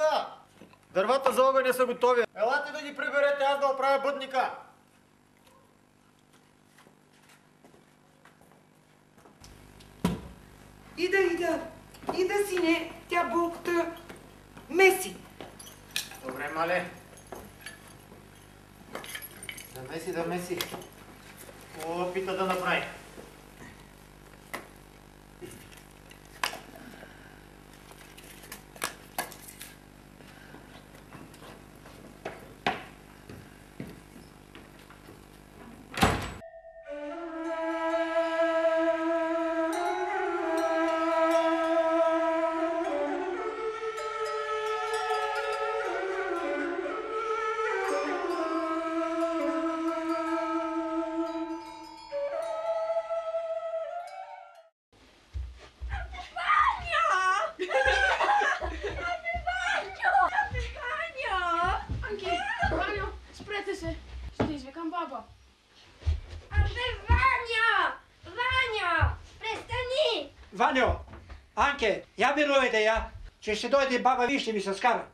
господа! Дървата за огъня са готови. Елате да ги приберете, аз да оправя бъдника. Ида, сине, тя болката меси. Добре, мале. Да меси. Опита да направи. Ваньо, Анке, я мирувайте я, че ще дойде баба ви, ще ми се скара.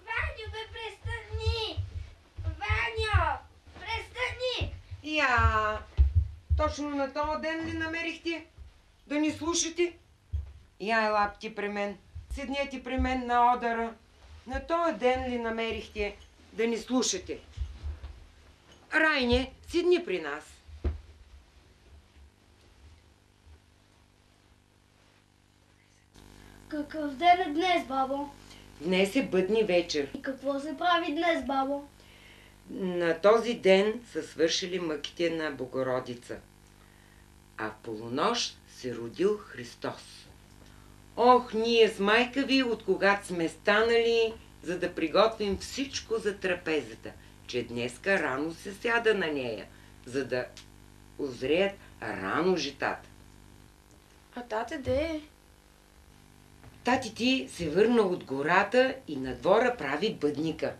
Ваньо, бе, престани! Ваньо, престани! Я, точно на този ден ли намерихте да ни слушате? Я, елапти при мен, седнете при мен на одъра. На този ден ли намерихте да ни слушате? Райне, седни при нас. Какъв ден е днес, бабо? Днес е бъдни вечер. И какво се прави днес, бабо? На този ден са свършили мъките на Богородица, а в полунощ се родил Христос. Ох, ние с майка ви, от когато сме станали, за да приготвим всичко за трапезата, че днеска рано се сяда на нея, за да озреят рано житата. А тате де е? Тати ти се върна от гората и на двора прави бъдника.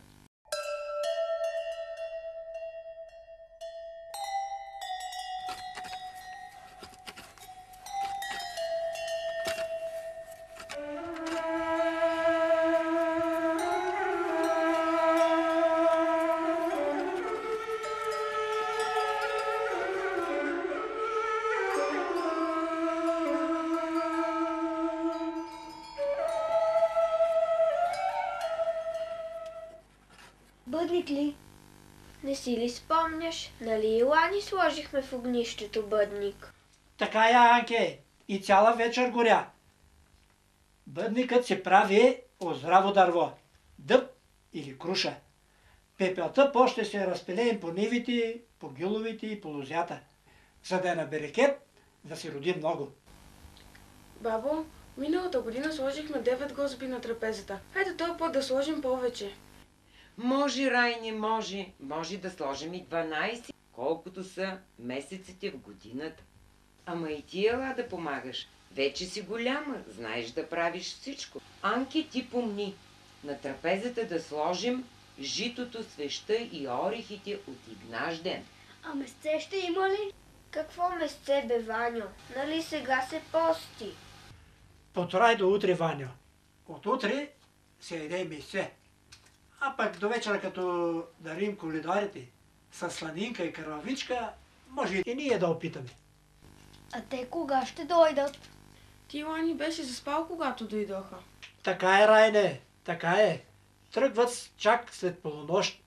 Бъдник ли? Не си ли спомняш? Нали и лани сложихме в огнището бъдник? Така я, Анке, и цяла вечер горя. Бъдникът се прави от здраво дърво, дъб или круша. Пепелта после се разпилее по нивите, по гиловите и по лозята, за да е на берекет, да се роди много. Бабо, миналата година сложихме 9 гозби на трапезата. Хайде този път да сложим повече. Може, Райни, може. Може да сложим и 12, колкото са месеците в годината. Ама и ти ела да помагаш. Вече си голяма, знаеш да правиш всичко. Анки, ти помни, на трапезата да сложим житото, свеща и орехите от Игнажден. А месце ще има ли? Какво месце, бе, Ваньо? Нали сега се пости? Потрай до утре, Ваньо. От утре се еде месце. А пък до вечера, като дарим коледарите с сланинка и кървавичка, може и ние да опитаме. А те кога ще дойдат? Ти, Лани, беше заспал, когато дойдоха. Така е, Райне, така е. Тръгват чак след полунощ,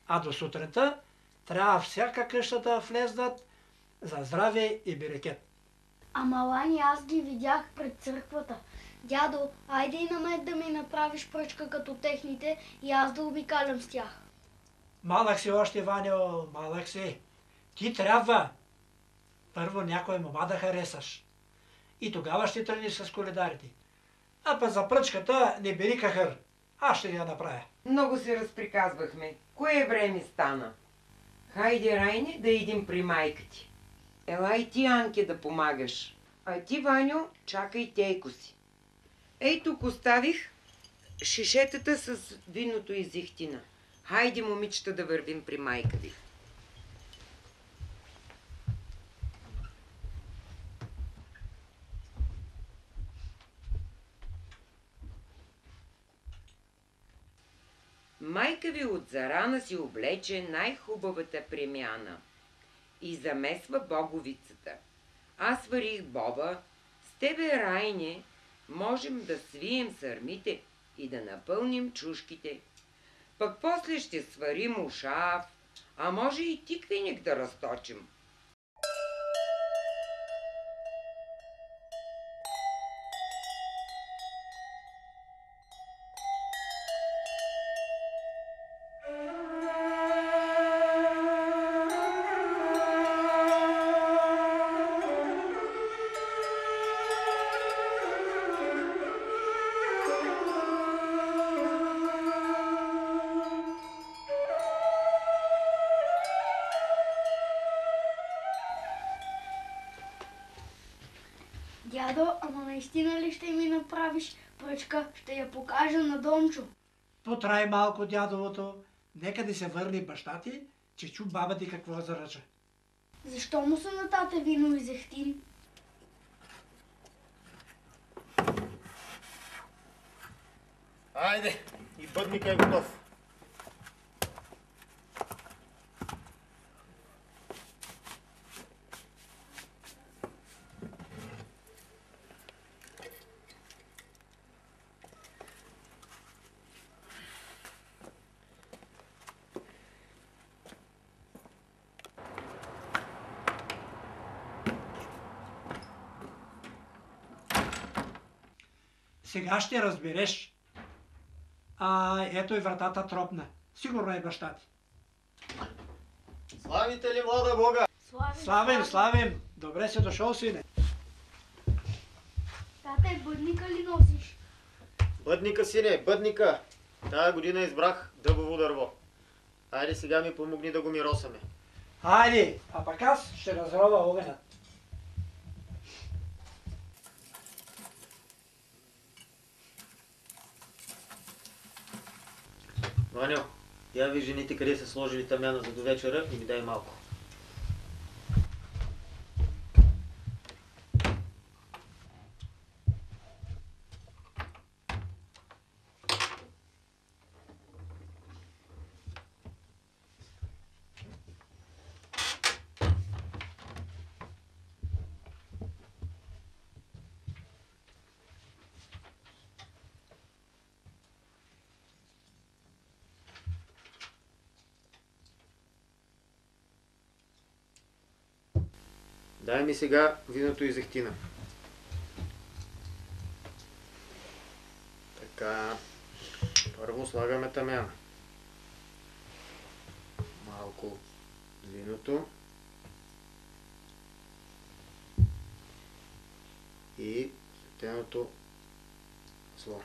а до сутринта трябва всяка къща да влезнат за здраве и берекет. Ама, Лани, аз ги видях пред църквата. Дядо, айде и на мен да ми направиш пръчка като техните и аз да обикалям с тях. Малък си още, Ваньо, малък си. Ти трябва първо някоя мома да харесаш. И тогава ще тръгнеш с коледарите. А пък за пръчката не бери кахър. Аз ще я направя. Много се разприказвахме. Кое време стана? Хайде, Райне, да идем при майка ти. Ела и ти, Анке, да помагаш. А ти, Ваньо, чакай тейко си. Ей тук оставих шишетата с виното и зехтина. Хайде, момичета, да вървим при майка ви. Майка ви от зарана си облече най-хубавата премяна и замесва боговицата. Аз сварих боба, с тебе, Райне, можем да свием сърмите и да напълним чушките. Пък после ще сварим ушав, а може и тиквеник да разточим. Дядо, ама наистина ли ще ми направиш пръчка? Ще я покажа на Дончо. Потрай малко дядовото, нека да се върне баща ти, че чу баба ти какво заръча. Защо му са на тате вино и зехтин? Айде, и бъдника е готов. Сега ще разбереш. Ето и вратата тропна. Сигурно е баща ти. Славите ли млада Бога? Славим! Добре си дошъл, сине. Тате, бъдника ли носиш? Бъдника, сине, бъдника. Тая година избрах дъбово дърво. Айде сега ми помогни да го миросаме. Хайде, а пък аз ще разрова огънят. Ваньо, я ви жените къде са сложили тъмяна за до вечера и ми дай малко. Дай ми сега виното и зехтина. Така, първо слагаме тъмяна. Малко виното. И светеното масло.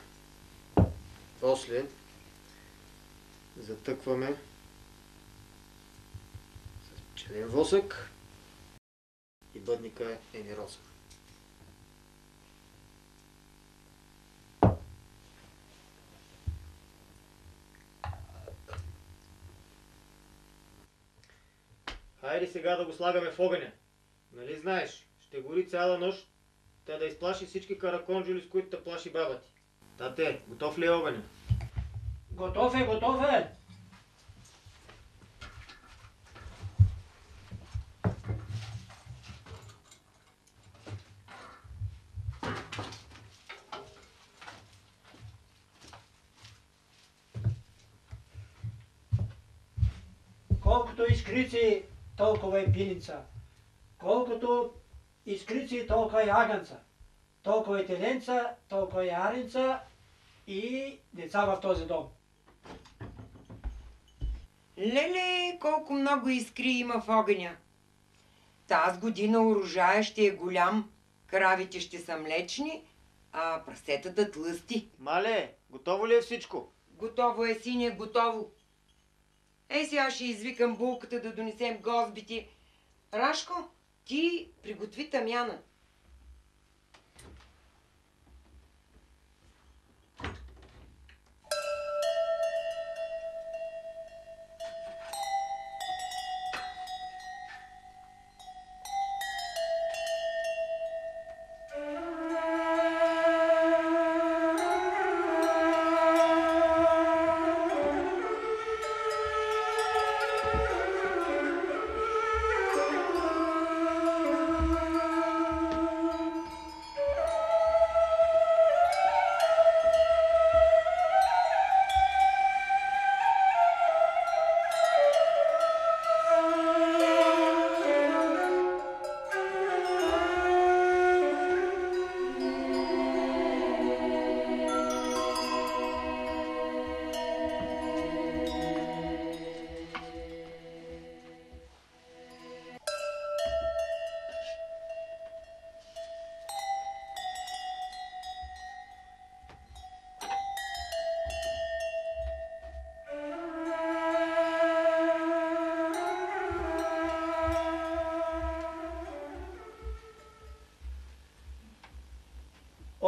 После затъкваме с пчелен восък и бъдника е миросен. Хайде сега да го слагаме в огъня. Нали знаеш, ще гори цяла нощ, та да изплаши всички караконджули, с които те плаши баба ти. Тате, готов ли е огъня? Готов е! Колкото искрици, толкова е пилица. Колкото искрици, толкова е агънца. Толкова е теленца, толкова е аренца и деца в този дом. Леле, колко много искри има в огъня. Таз година урожая ще е голям, кравите ще са млечни, а прасетата тлъсти. Мале, готово ли е всичко? Готово е, сине, готово. Ей, сега ще извикам булката да донесем гозбити. Рашко, ти приготви тъмяна.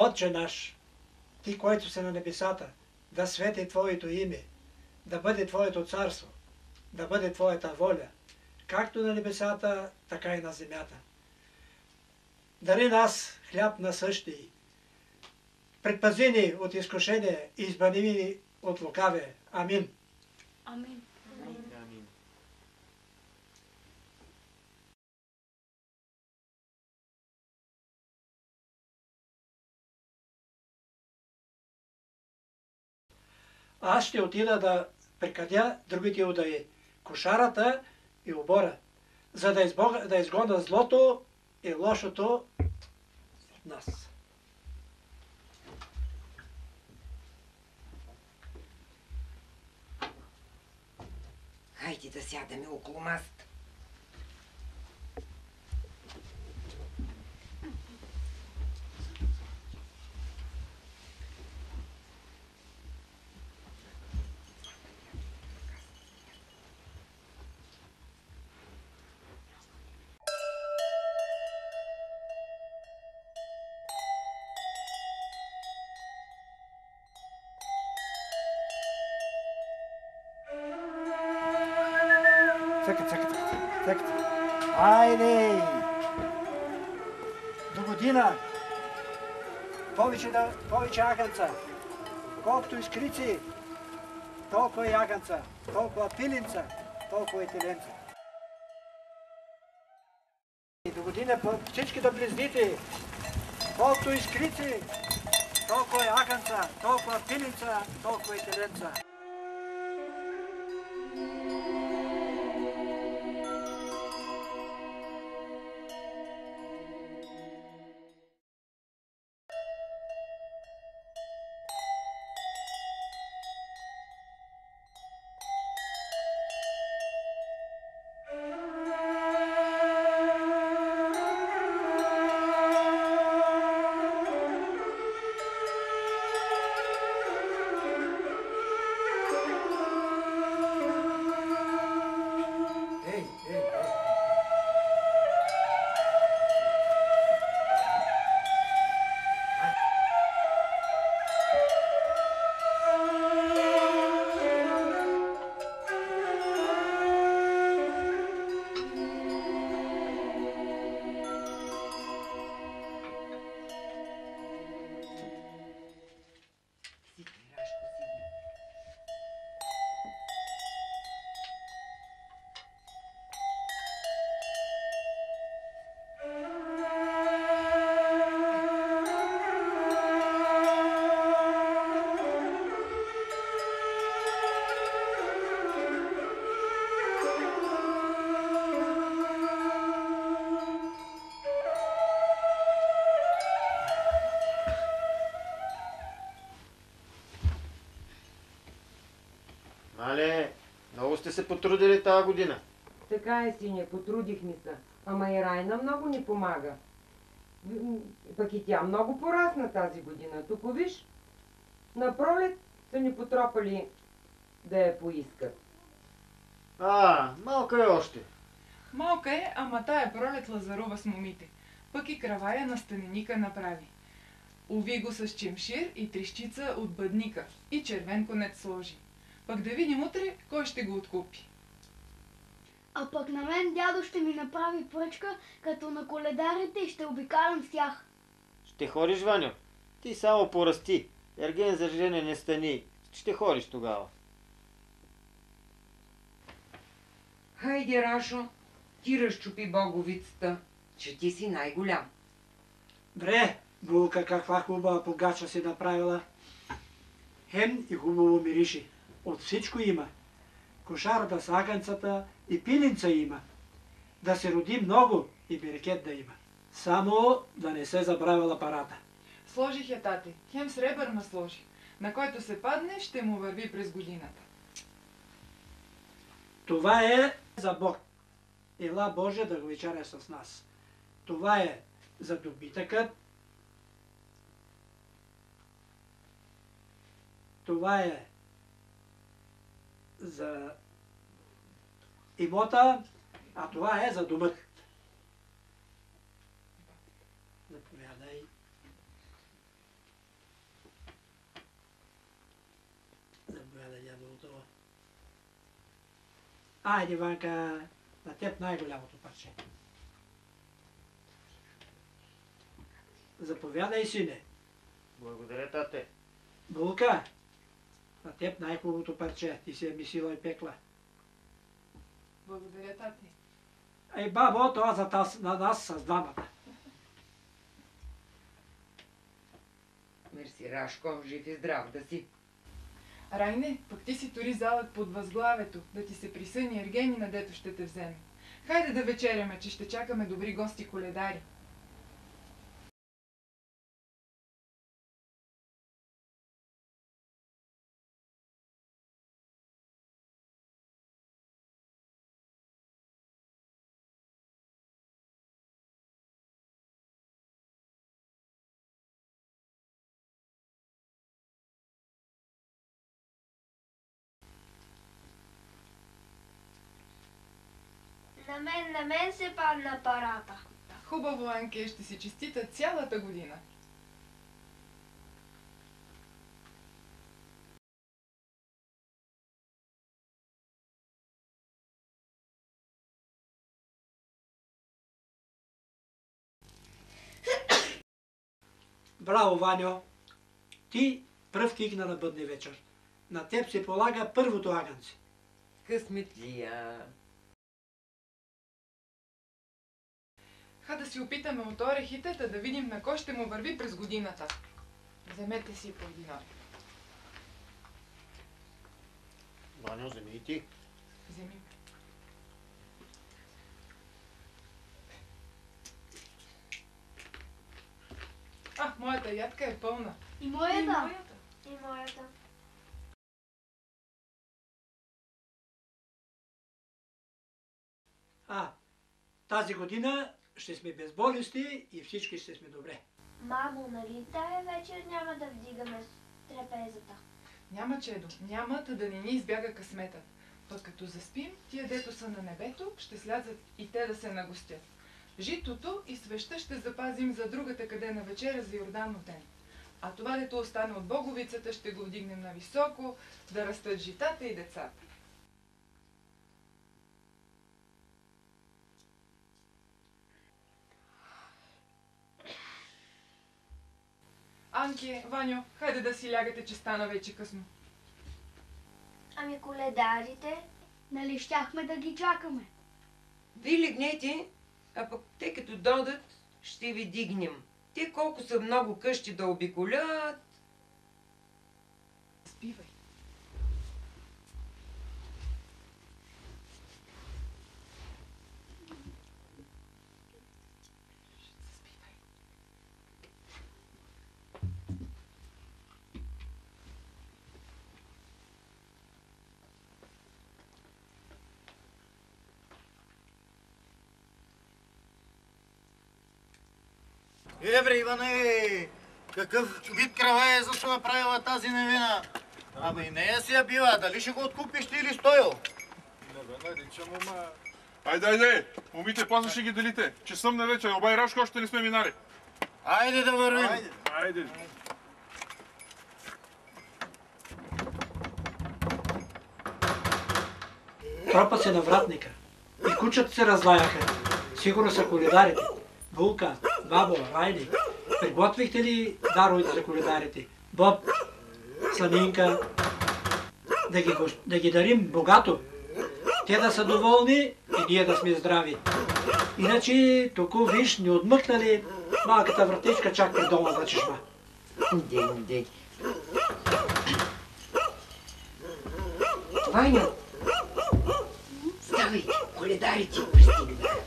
Отче наш, ти, който си на небесата, да свети Твоето име, да бъде Твоето царство, да бъде Твоята воля, както на небесата, така и на земята. Дари нас хляб насъщи, предпази ни от изкушение и избави ни от лукаве. Амин. Амин. Амин. Аз ще отида да прекъдя другите удаи, кошарата и обора, за да изгоня злото и лошото от нас. Хайде да сядаме около масата. Цъкайте. Айде! До година повече агънца. Колкото изкрици, толкова и агънца. Толкова пилинца, толкова и теленца. И до година всички да близните. Колкото изкрици, толкова и агънца, толкова пилинца, толкова и теленца. Мале, много сте се потрудили тази година. Така е, сине, потрудихме се. Ама и Райна много ни помага. Пък и тя много порасна тази година. Тук виж, на пролет са ни потропали да я поискат. Малка е още. Малка е, ама тая пролет лазарува с момите. Пък и кравая на стененика направи. Уви го с чемшир и трещица от бъдника и червен конец сложи. Пък да видим утре кой ще го откупи. А пък на мен дядо ще ми направи пръчка, като на коледарите и ще обикалям с тях. Ще ходиш, Ваню? Ти само порасти. Ерген за жене не стани. Ще ходиш тогава. Хайде, Рашо, ти разчупи боговицата, че ти си най-голям. Бре, булка, каква хубава погача си направила. Хем и хубаво мириши. От всичко има. Кошарата с агънцата и пилинца има. Да се роди много и берекет да има. Само да не се забравила парата. Сложих я, тате. Хем сребърна сложих. На който се падне, ще му върви през годината. Това е за Бог. Ела Божия да го вечеря с нас. Това е за добитъкът. Това е за имота, а това е за домът. Заповядай. Айде, Ванка, на теб най-голямото парче. Заповядай, сине. Благодаря, тате. Булка, на теб най-хубавото парче. Ти си е мисила и пекла. Благодаря, тати. Ей, бабо, това за на нас с двамата. Мерси, Рашко, жив и здрав да си. Райне, пък ти си тори залът под възглавието, да ти се присъни Ергенина, дето ще те вземе. Хайде да вечеряме, че ще чакаме добри гости коледари. На мен се падна парата. Хубаво, Анке, ще си честита цялата година. Браво, Ваньо! Ти пръв кикна на бъдни вечер. На теб се полага първото агънце. Късметлия. Ха да си опитаме от орехите, да видим на кой ще му върви през годината. Вземете си по един орех. Ваньо, вземи и ти. Вземи. Моята ядка е пълна. И моята. И моята. Тази година ще сме безболести и всички ще сме добре. Мамо, нали тая вечер няма да вдигаме трапезата? Няма, Чедо, няма, да не ни избяга късметът. Пък като заспим, тия дето са на небето, ще слязат и те да се нагостят. Житото и свеща ще запазим за другата къде на вечеря за Йорданов ден. А това, дето остане от боговицата, ще го вдигнем на високо, да растат житата и децата. Анке, Ваньо, хайде да си лягате, че стана вече късно. Ами коледарите? Нали щяхме да ги чакаме? Вие легнете, а пък те като додат, ще ви дигнем. Те колко са много къщи да обиколят. Спивай. Бре, Иване, какъв вид крава е защо направила тази невина? Ама и нея си я била, дали ще го откупиш ти или Стойо? Не бе, наричам, ама... Айде, момите, после ще ги делите. Че съм на вечер, обай Рашко, още не сме минали. Айде да вървим. Айде. Тропа се на вратника. И кучата се разлаяха. Сигурно са коледарите. Булка, бабо, Райни, приготвихте ли даровете за коледарите? Боб, Сланинка, да ги дарим богато. Те да са доволни и ние да сме здрави. Иначе, току виж, ни отмъкнали малката вратичка чак при дома за чешма. Дей. Ваня, ставай, коледарите пристигнаха.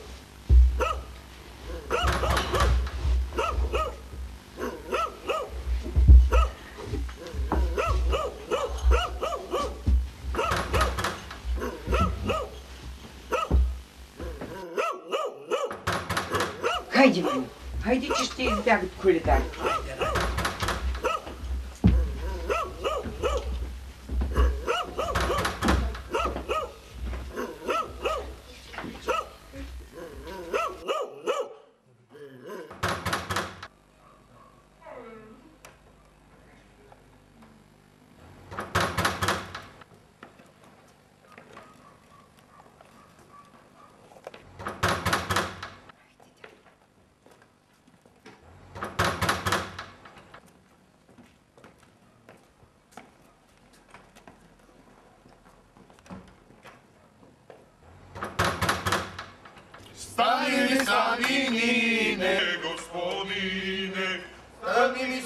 Хайде, Ваня, хайде, че ще избягат коледарите. Stani mi, Nine, Господине, stani mi,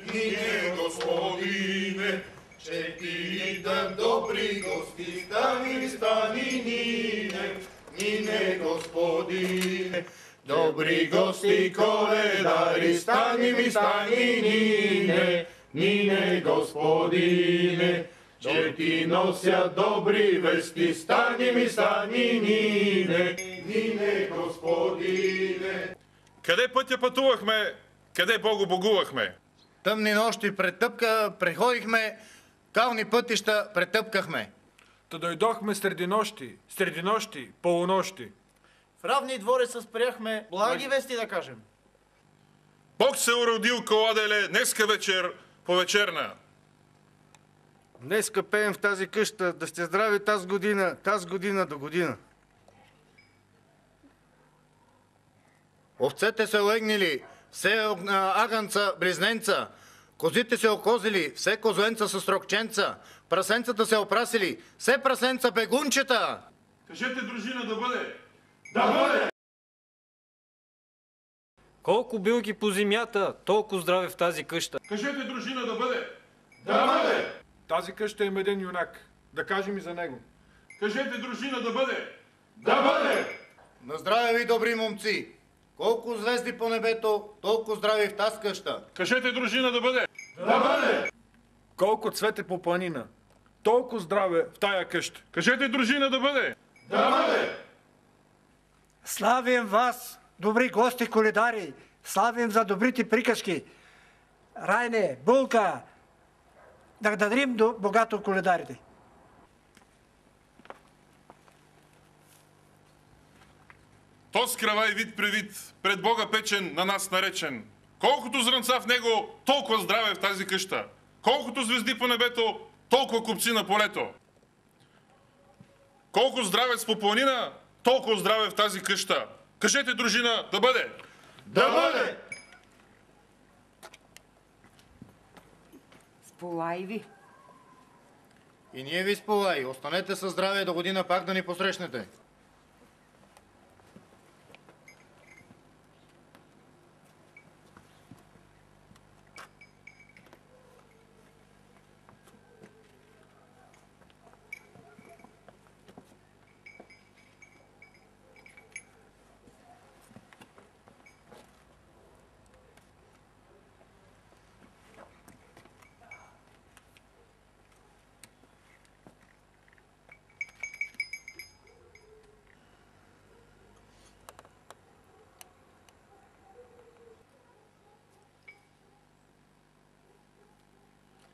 Nine, Gospodine, че ти идат добри гости, stani, Nine, Gospodine, dobri gosti koledaри, stani mi, Nine, Gospodine, че ти носят добри вести, stani mi, Nine, Господине. Къде пътя пътувахме, къде Богу богувахме? Тъмни нощи преходихме, кални пътища претъпкахме. Та дойдохме среди нощи, полунощи. В равни двори се спряхме, благи вести да кажем. Бог се уродил, коладеле, днеска вечер по вечерна. Днеска пеем в тази къща, да сте здрави тази година до година. Овцете се легнили, все агънца, близненца. Козите се окозили, все козленца с рокченца. Прасенцата се опрасили, все прасенца бегунчета. Кажете, дружина, да бъде! Да бъде! Колко билки по земята, толкова здраве в тази къща. Кажете, дружина, да бъде! Да бъде! Тази къща има един юнак. Да кажем и за него. Кажете, дружина, да бъде! Да бъде! На здраве ви, добри момци! Колко звезди по небето, толкова здрави в тази къща. Кажете, дружина, да бъде! Да бъде! Колко цвете по планина, толкова здраве в тая къща. Кажете, дружина, да бъде! Да бъде! Славим вас, добри гости коледари! Славим за добрите приказки! Райне, Булка, да дарим богато коледарите! То с крава и вид при вид, пред Бога печен, на нас наречен. Колкото зранца в него, толкова здраве в тази къща. Колкото звезди по небето, толкова купци на полето. Колко здравец по планина, толкова здраве в тази къща. Кажете, дружина, да бъде! Да бъде! Сполай ви. И ние ви сполай. Останете със здраве до година пак да ни посрещнете.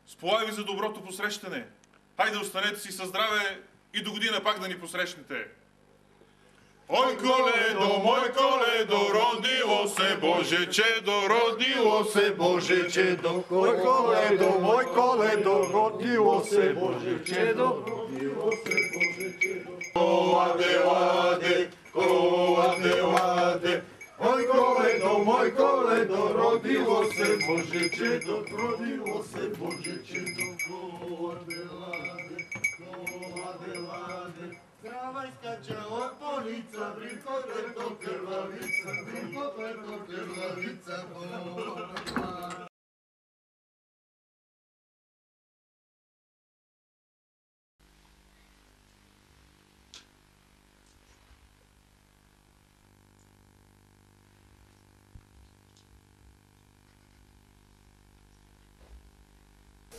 Сполай ви за доброто посрещане. Хайде, останете си със здраве и до година пак да ни посрещнете. Ой, коледо, родило се Божечедо, родило се Божечедо. Ой, коледо, родило се Божечедо, родило се Божечедо. Коладе, ладе, ой, коледо, родило се Божечедо, родило се Божечедо. Коладе, ладе, здрава изкачала полица, бринкото крвавица,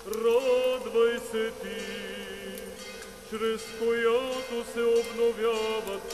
Радвай се ти, чрез която се обновяват